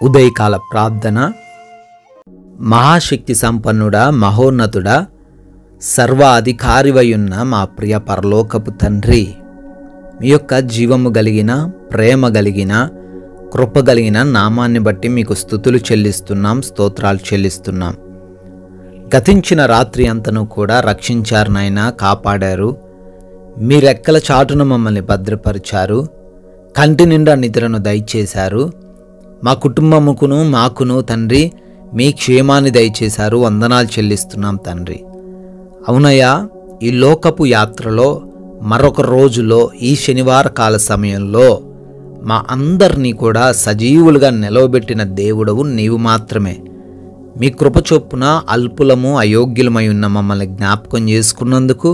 ఉదయకాల ప్రార్థన. మహాశక్తి సంపన్నుడా, మహోన్నతుడా, సర్వాధికారివయున్న మా ప్రియ పరలోకపు తండ్రి, మీ యొక్క జీవము కలిగిన, ప్రేమ కలిగిన, కృప కలిగిన నామాన్ని బట్టి మీకు స్తుతులు చెల్లిస్తున్నాం, స్తోత్రాలు చెల్లిస్తున్నాం. గతించిన రాత్రి అంతను కూడా రక్షించారు నాయనా, కాపాడారు. మీ రెక్కల చాటున మమ్మల్ని భద్రపరిచారు. కంటి నిండా నిద్రను దయచేశారు. మా కుటుంబముకును మాకును తండ్రి మీ క్షేమాన్ని దయచేశారు. వందనాలు చెల్లిస్తున్నాం తండ్రి. అవునయ్యా, ఈ లోకపు యాత్రలో మరొక రోజులో ఈ శనివార కాల సమయంలో మా అందరినీ కూడా సజీవులుగా నిలవబెట్టిన దేవుడవు నీవు మాత్రమే. మీ కృప చొప్పున అల్పులము అయోగ్యులమై ఉన్న మమ్మల్ని జ్ఞాపకం చేసుకున్నందుకు,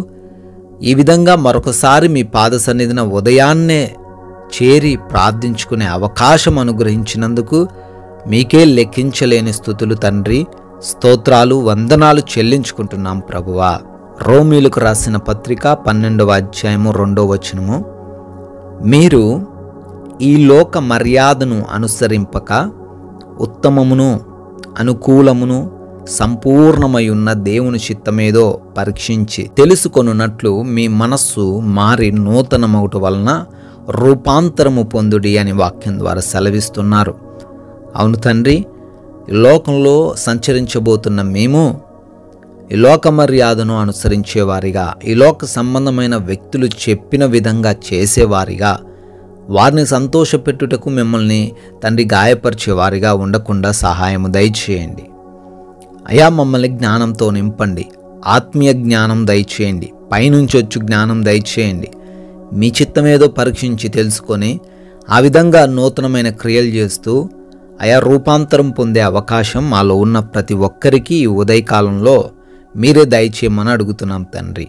ఈ విధంగా మరొకసారి మీ పాద సన్నిధిన ఉదయాన్నే చేరి ప్రార్థించుకునే అవకాశం అనుగ్రహించినందుకు మీకే లెక్కించలేని స్తుతులు తండ్రి, స్తోత్రాలు, వందనాలు చెల్లించుకుంటున్నాం ప్రభువా. రోమీలకు రాసిన పత్రిక 12వ అధ్యాయము 2వ వచనము, మీరు ఈ లోక మర్యాదను అనుసరింపక ఉత్తమమును అనుకూలమును సంపూర్ణమై ఉన్న దేవుని చిత్తమేదో పరీక్షించి తెలుసుకొనున్నట్లు మీ మనస్సు మారి నూతనమగుట వలన రూపాంతరము పొందుడి అని వాక్యం ద్వారా సెలవిస్తున్నారు. అవును తండ్రి, ఈ లోకంలో సంచరించబోతున్న మేము ఈ లోక మర్యాదను అనుసరించేవారిగా, ఈ లోక సంబంధమైన వ్యక్తులు చెప్పిన విధంగా చేసేవారిగా, వారిని సంతోషపెట్టుటకు మిమ్మల్ని తండ్రి గాయపరిచేవారిగా ఉండకుండా సహాయము దయచేయండి. అయా, మమ్మల్ని జ్ఞానంతో నింపండి, ఆత్మీయ జ్ఞానం దయచేయండి, పైనుంచి వచ్చు జ్ఞానం దయచేయండి. మీ చిత్తమేదో పరీక్షించి తెలుసుకొని ఆ విధంగా నూతనమైన క్రియలు చేస్తూ అయా రూపాంతరం పొందే అవకాశం మాలో ఉన్న ప్రతి ఒక్కరికి ఈ ఉదయకాలంలో మీరే దయచేయమని అడుగుతున్నాం తండ్రి.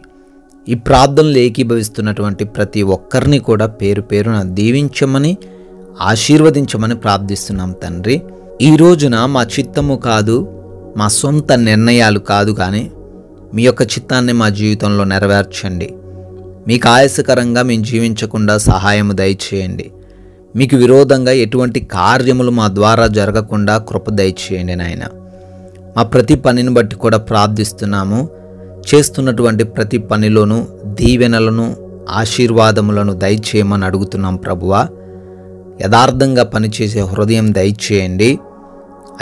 ఈ ప్రార్థనలు ఏకీభవిస్తున్నటువంటి ప్రతి ఒక్కరిని కూడా పేరు పేరున దీవించమని, ఆశీర్వదించమని ప్రార్థిస్తున్నాం తండ్రి. ఈ రోజున మా చిత్తము కాదు, మా సొంత నిర్ణయాలు కాదు, కానీ మీ యొక్క చిత్తాన్ని మా జీవితంలో నెరవేర్చండి. మీకు ఆయాసకరంగా మేము జీవించకుండా సహాయము దయచేయండి. మీకు విరోధంగా ఎటువంటి కార్యములు మా ద్వారా జరగకుండా కృప దయచేయండి నాయన. మా ప్రతి పనిని బట్టి కూడా ప్రార్థిస్తున్నాము. చేస్తున్నటువంటి ప్రతి పనిలోనూ దీవెనలను, ఆశీర్వాదములను దయచేయమని అడుగుతున్నాం ప్రభువా. యథార్థంగా పనిచేసే హృదయం దయచేయండి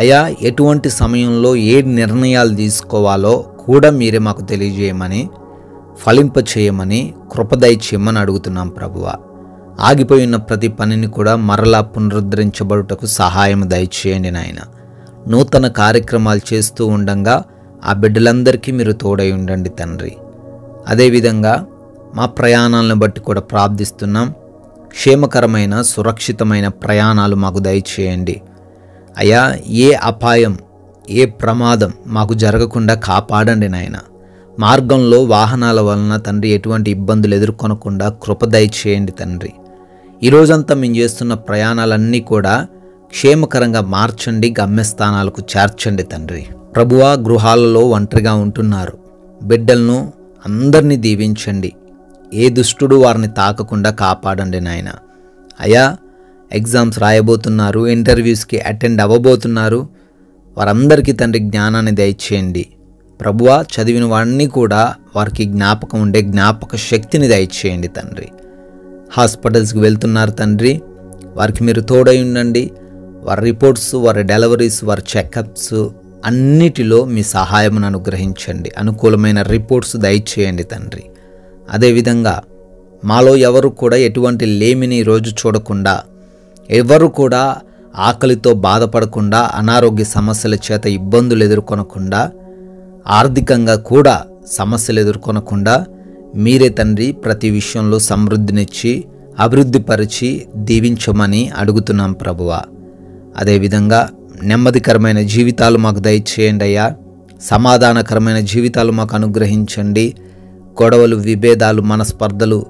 అయ్యా. ఎటువంటి సమయంలో ఏ నిర్ణయాలు తీసుకోవాలో కూడా మీరే మాకు తెలియజేయమని, ఫలింప చేయమని, కృప దయచేయమని అడుగుతున్నాం ప్రభువా. ఆగిపోయిన ప్రతి పనిని కూడా మరలా పునరుద్ధరించబడుటకు సహాయం దయచేయండి నాయన. నూతన కార్యక్రమాలు చేస్తూ ఉండంగా ఆ బిడ్డలందరికీ మీరు తోడై ఉండండి తండ్రి. అదేవిధంగా మా ప్రయాణాలను బట్టి కూడా ప్రార్థిస్తున్నాం. క్షేమకరమైన, సురక్షితమైన ప్రయాణాలు మాకు దయచేయండి అయ్యా. ఏ అపాయం, ఏ ప్రమాదం మాకు జరగకుండా కాపాడండి నాయన. మార్గంలో వాహనాల వలన తండ్రి ఎటువంటి ఇబ్బందులు ఎదుర్కొనకుండా కృప దయచేయండి తండ్రి. ఈరోజంతా మేము చేస్తున్న ప్రయాణాలన్నీ కూడా క్షేమకరంగా మార్చండి, గమ్యస్థానాలకు చేర్చండి తండ్రి. ప్రభువా, గృహాలలో ఒంటరిగా ఉంటున్నారు బిడ్డలను అందరినీ దీవించండి. ఏ దుష్టుడు వారిని తాకకుండా కాపాడండి నాయన. అయ్యా, ఎగ్జామ్స్ రాయబోతున్నారు, ఇంటర్వ్యూస్కి అటెండ్ అవ్వబోతున్నారు, వారందరికీ తండ్రి జ్ఞానాన్ని దయచేయండి. ప్రభువా, చదివిన వాడిని కూడా వారికి జ్ఞాపకం ఉండే జ్ఞాపక శక్తిని దయచేయండి తండ్రి. హాస్పిటల్స్కి వెళ్తున్నారు తండ్రి, వారికి మీరు తోడై ఉండండి. వారి రిపోర్ట్స్, వారి డెలివరీస్, వారి చెకప్స్ అన్నిటిలో మీ సహాయమును అనుగ్రహించండి. అనుకూలమైన రిపోర్ట్స్ దయచేయండి తండ్రి. అదేవిధంగా మాలో ఎవరు కూడా ఎటువంటి లేమిని ఈరోజు చూడకుండా, ఎవరు కూడా ఆకలితో బాధపడకుండా, అనారోగ్య సమస్యల చేత ఇబ్బందులు ఎదుర్కొనకుండా, ఆర్థికంగా కూడా సమస్యలు ఎదుర్కొనకుండా మీరే తండ్రి ప్రతి విషయంలో సమృద్ధినిచ్చి అభివృద్ధిపరిచి దీవించమని అడుగుతున్నాం ప్రభువా. అదేవిధంగా నెమ్మదికరమైన జీవితాలు మాకు దయచేయండి అయ్యా. సమాధానకరమైన జీవితాలు మాకు అనుగ్రహించండి. గొడవలు, విభేదాలు, మనస్పర్ధలు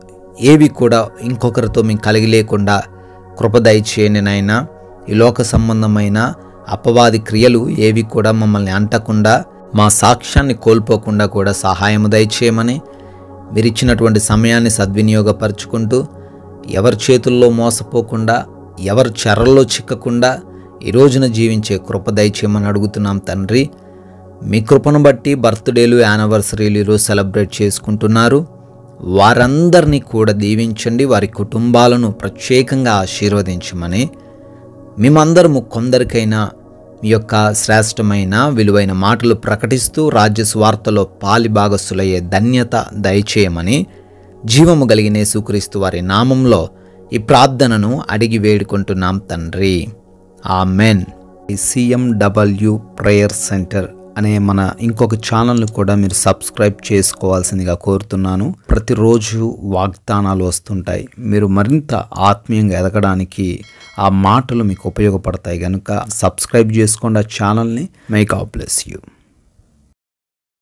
ఏవి కూడా ఇంకొకరితో మేము కలిగి లేకుండా కృప దయచేయండి నాయన. ఈ లోక సంబంధమైన అపవాది క్రియలు ఏవి కూడా మమ్మల్ని అంటకుండా, మా సాక్ష్యాన్ని కోల్పోకుండా కూడా సహాయము దయచేయమని, మీరిచ్చినటువంటి సమయాన్ని సద్వినియోగపరుచుకుంటూ ఎవరి చేతుల్లో మోసపోకుండా, ఎవరి చెరల్లో చిక్కకుండా, ఈ రోజున జీవించే కృప దయచేయమని అడుగుతున్నాం తండ్రి. మీ కృపను బట్టి బర్త్డేలు, యానివర్సరీలు ఈరోజు సెలబ్రేట్ చేసుకుంటున్నారు. వారందరినీ కూడా దీవించండి, వారి కుటుంబాలను ప్రత్యేకంగా ఆశీర్వదించమని, మేమందరము కొందరికైనా మీ యొక్క శ్రేష్టమైన విలువైన మాటలు ప్రకటిస్తూ రాజ్య స్వార్థలో పాలి భాగస్థులయ్యే ధన్యత దయచేయమని జీవము కలిగిన యేసుక్రీస్తు వారి నామంలో ఈ ప్రార్థనను అడిగి వేడుకుంటున్నాం తండ్రి. ఆమెన్. CMW ప్రేయర్ సెంటర్ అనే మన ఇంకొక ఛానల్ను కూడా మీరు సబ్స్క్రైబ్ చేసుకోవాల్సిందిగా కోరుతున్నాను. ప్రతిరోజు వాగ్దానాలు వస్తుంటాయి. మీరు మరింత ఆత్మీయంగా ఎదగడానికి ఆ మాటలు మీకు ఉపయోగపడతాయి కనుక సబ్స్క్రైబ్ చేసుకోండి ఆ ఛానల్ని. May God bless you.